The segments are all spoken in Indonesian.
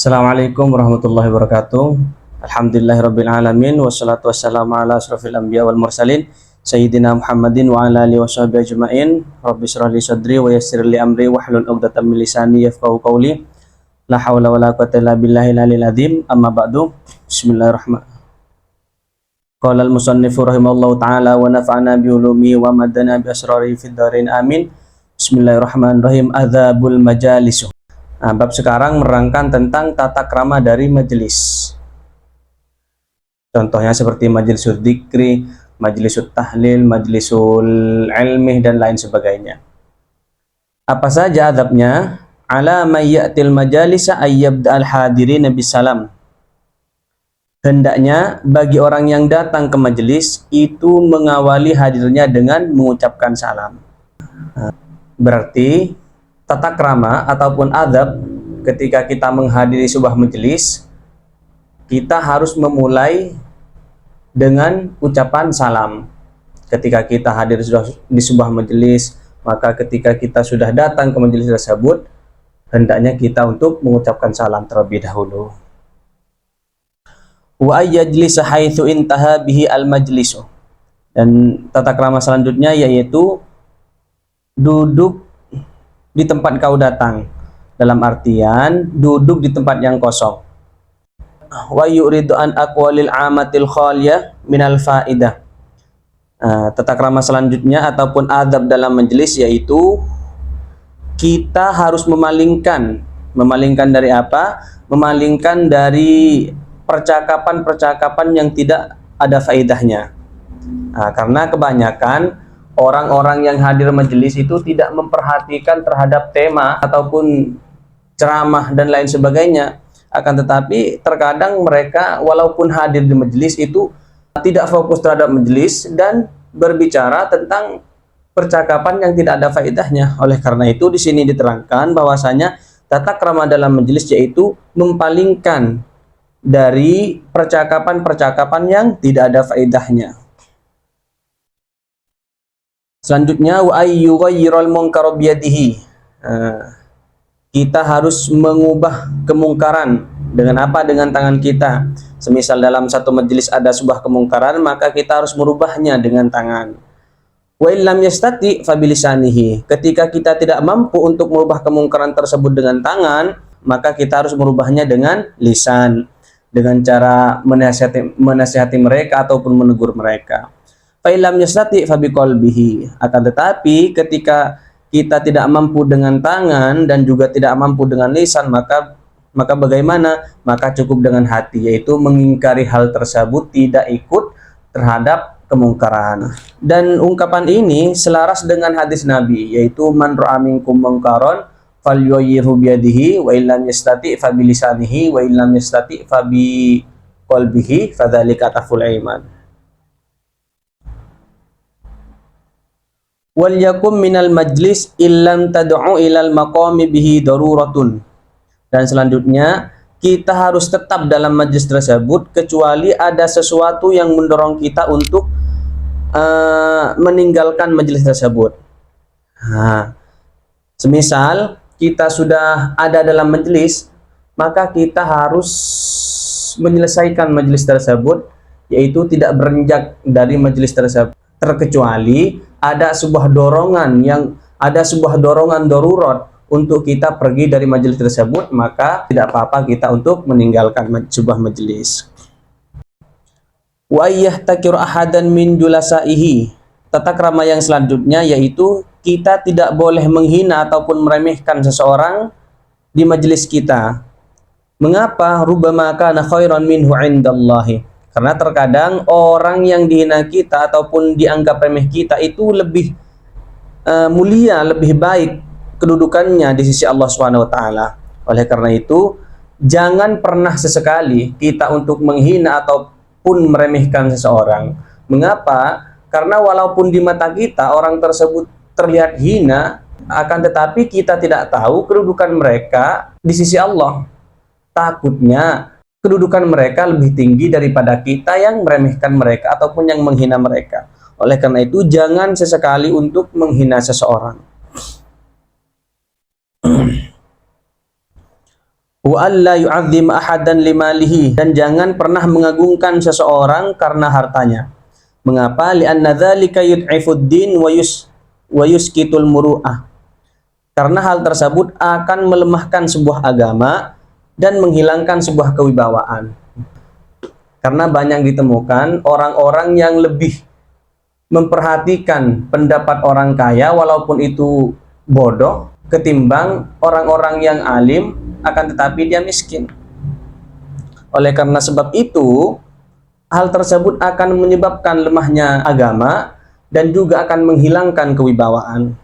Assalamualaikum warahmatullahi wabarakatuh. Alhamdulillahirabbil alamin wassalatu wassalamu ala asrofil anbiya wal mursalin sayyidina Muhammadin wa ala alihi washabihi ajmain. Rabbi shrah li sadri wa yassir li amri wahlul 'uqdatam min lisani yafqahu qawli. La haula wala quwwata illa billahil aliyil azim. Amma ba'du. Bismillahirrahmanirrahim. Qala al-musannifu rahimallahu taala wa nafa'ana bi ulumi wa madana bi asrari fid dharain amin. Bismillahirrahmanirrahim. Adzabul majalis. Nah, bab sekarang menerangkan tentang tata krama dari majelis. Contohnya seperti majlisul dzikri, majlisul tahlil, majlisul ilmi, dan lain sebagainya. Apa saja adabnya? Ala may ya'til majalisa ayyabda'al hadirin bisalam. Hendaknya bagi orang yang datang ke majelis itu mengawali hadirnya dengan mengucapkan salam. Berarti tata krama ataupun adab ketika kita menghadiri sebuah majelis, kita harus memulai dengan ucapan salam. Ketika kita hadir di sebuah majelis, maka ketika kita sudah datang ke majelis tersebut, hendaknya kita untuk mengucapkan salam terlebih dahulu. Wa yajlisa haitsu intaha bihi al-majlisu. Dan tata krama selanjutnya yaitu duduk di tempat kau datang, dalam artian duduk di tempat yang kosong. Wa yuridu an aqwalil amatil khaliyah minal faidah. Tata krama selanjutnya ataupun adab dalam majelis yaitu kita harus memalingkan dari apa? Memalingkan dari percakapan-percakapan yang tidak ada faedahnya. Karena kebanyakan orang-orang yang hadir majelis itu tidak memperhatikan terhadap tema ataupun ceramah dan lain sebagainya. Akan tetapi terkadang mereka walaupun hadir di majelis itu tidak fokus terhadap majelis dan berbicara tentang percakapan yang tidak ada faedahnya. Oleh karena itu di sini diterangkan bahwasanya tata krama dalam majelis yaitu mempalingkan dari percakapan-percakapan yang tidak ada faedahnya. Selanjutnya wa ayyughayyirul munkara biyadihi. Kita harus mengubah kemungkaran dengan apa? Dengan tangan kita. Semisal dalam satu majelis ada sebuah kemungkaran, maka kita harus merubahnya dengan tangan. Wa illam yastati fa bilisanihi. Ketika kita tidak mampu untuk merubah kemungkaran tersebut dengan tangan, maka kita harus merubahnya dengan lisan, dengan cara menasihati mereka ataupun menegur mereka. Fa'ilam yastati fabiqalbihi. Akan tetapi ketika kita tidak mampu dengan tangan dan juga tidak mampu dengan lisan, maka bagaimana? Maka cukup dengan hati, yaitu mengingkari hal tersebut, tidak ikut terhadap kemungkaran. Dan ungkapan ini selaras dengan hadis Nabi, yaitu man ra'a minkum munkaran falyughayyirhu biyadihi wa illam yastati fabilisanihi wa illam yastati fabiqalbihi fadzalika ataful iman. Wal yakum minal majlis illam tad'u ilal maqami bihi daruratun. Dan selanjutnya kita harus tetap dalam majlis tersebut kecuali ada sesuatu yang mendorong kita untuk meninggalkan majlis tersebut. Semisal kita sudah ada dalam majlis, maka kita harus menyelesaikan majlis tersebut, yaitu tidak beranjak dari majlis tersebut, terkecuali ada sebuah dorongan darurat untuk kita pergi dari majelis tersebut, maka tidak apa-apa kita untuk meninggalkan sebuah majelis. Wa yahtakir ahadan min julasaihi. Tata krama yang selanjutnya yaitu kita tidak boleh menghina ataupun meremehkan seseorang di majelis kita. Mengapa? Rubbama kana khairan minhu indallahi. Karena terkadang orang yang dihina kita ataupun dianggap remeh kita itu lebih mulia, lebih baik kedudukannya di sisi Allah SWT. Oleh karena itu, jangan pernah sesekali kita untuk menghina ataupun meremehkan seseorang. Mengapa? Karena walaupun di mata kita orang tersebut terlihat hina, akan tetapi kita tidak tahu kedudukan mereka di sisi Allah. Takutnya kedudukan mereka lebih tinggi daripada kita yang meremehkan mereka ataupun yang menghina mereka. Oleh karena itu, jangan sesekali untuk menghina seseorang. Wa alla yu'azzim ahadan limalihi, dan jangan pernah mengagungkan seseorang karena hartanya. Mengapa? Li'anna dzalika yud'ifud din wa yuskitul muru'ah. Karena hal tersebut akan melemahkan sebuah agama dan menghilangkan sebuah kewibawaan. Karena banyak ditemukan orang-orang yang lebih memperhatikan pendapat orang kaya walaupun itu bodoh ketimbang orang-orang yang alim akan tetapi dia miskin. Oleh karena sebab itu, hal tersebut akan menyebabkan lemahnya agama dan juga akan menghilangkan kewibawaan.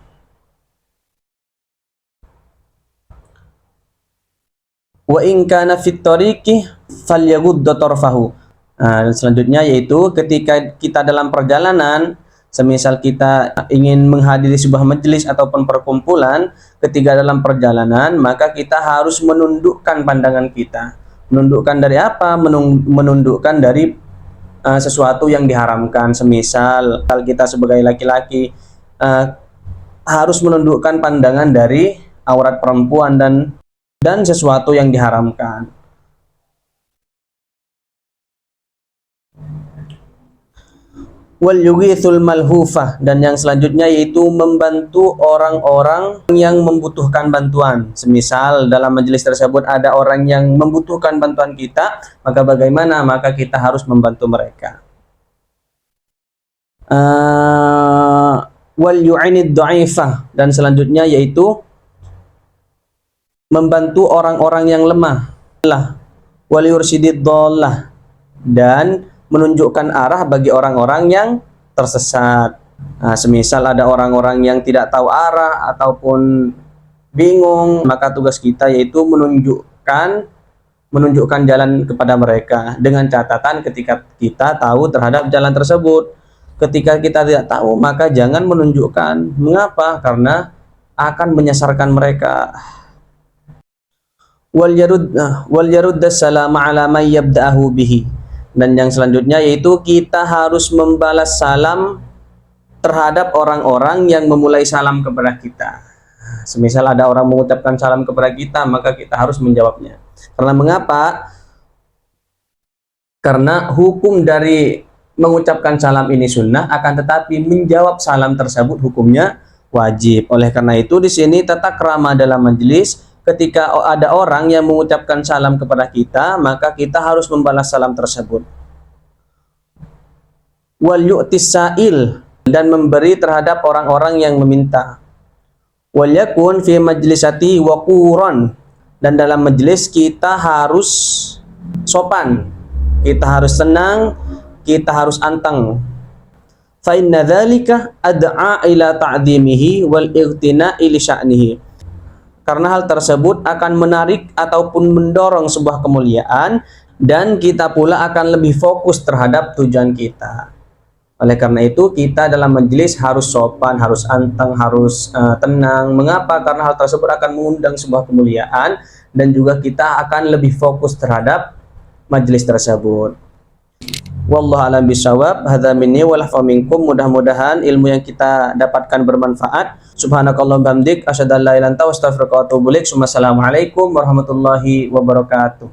Wa in kana fit tariqi falyaghudda tarfahu. Nah, selanjutnya yaitu ketika kita dalam perjalanan, semisal kita ingin menghadiri sebuah majelis ataupun perkumpulan, ketika dalam perjalanan maka kita harus menundukkan pandangan kita. Menundukkan dari apa? Menundukkan dari sesuatu yang diharamkan. Semisal kita sebagai laki-laki harus menundukkan pandangan dari aurat perempuan dan sesuatu yang diharamkan. Wal yughithul malhufah, dan yang selanjutnya yaitu membantu orang-orang yang membutuhkan bantuan. Semisal dalam majelis tersebut ada orang yang membutuhkan bantuan kita, maka bagaimana? Maka kita harus membantu mereka. Wal yu'inid dha'ifah, dan selanjutnya yaitu membantu orang-orang yang lemah. Wal yursyidid dhallah, dan menunjukkan arah bagi orang-orang yang tersesat. Nah, semisal ada orang-orang yang tidak tahu arah ataupun bingung, maka tugas kita yaitu menunjukkan jalan kepada mereka dengan catatan ketika kita tahu terhadap jalan tersebut. Ketika kita tidak tahu, maka jangan menunjukkan. Mengapa? Karena akan menyesatkan mereka. Wal yaruddas salama ala may yabda'ahu bihi. Dan yang selanjutnya yaitu kita harus membalas salam terhadap orang-orang yang memulai salam kepada kita. Semisal ada orang mengucapkan salam kepada kita, maka kita harus menjawabnya. Karena mengapa? Karena hukum dari mengucapkan salam ini sunnah, akan tetapi menjawab salam tersebut hukumnya wajib. Oleh karena itu di sini tata krama dalam majelis, ketika ada orang yang mengucapkan salam kepada kita, maka kita harus membalas salam tersebut. Wal yu'tis sa'il, dan memberi terhadap orang-orang yang meminta. Wal yakun fi majlisati waquran, dan dalam majelis kita harus sopan, kita harus tenang, kita harus anteng. Fa inna dzalika ad'a ila ta'dhimihi wal ightina'i li sya'nihi. Karena hal tersebut akan menarik ataupun mendorong sebuah kemuliaan, dan kita pula akan lebih fokus terhadap tujuan kita. Oleh karena itu kita dalam majelis harus sopan, harus anteng, harus tenang. Mengapa? Karena hal tersebut akan mengundang sebuah kemuliaan, dan juga kita akan lebih fokus terhadap majelis tersebut. Wallahu a'lam bishawab. Hadza minni wa lafa minkum. Mudah-mudahan ilmu yang kita dapatkan bermanfaat. Subhanakallahumma hamdik asyhadu an la ilaha illa anta astaghfiruka wa atubu ilaik. Assalamualaikum warahmatullahi wabarakatuh.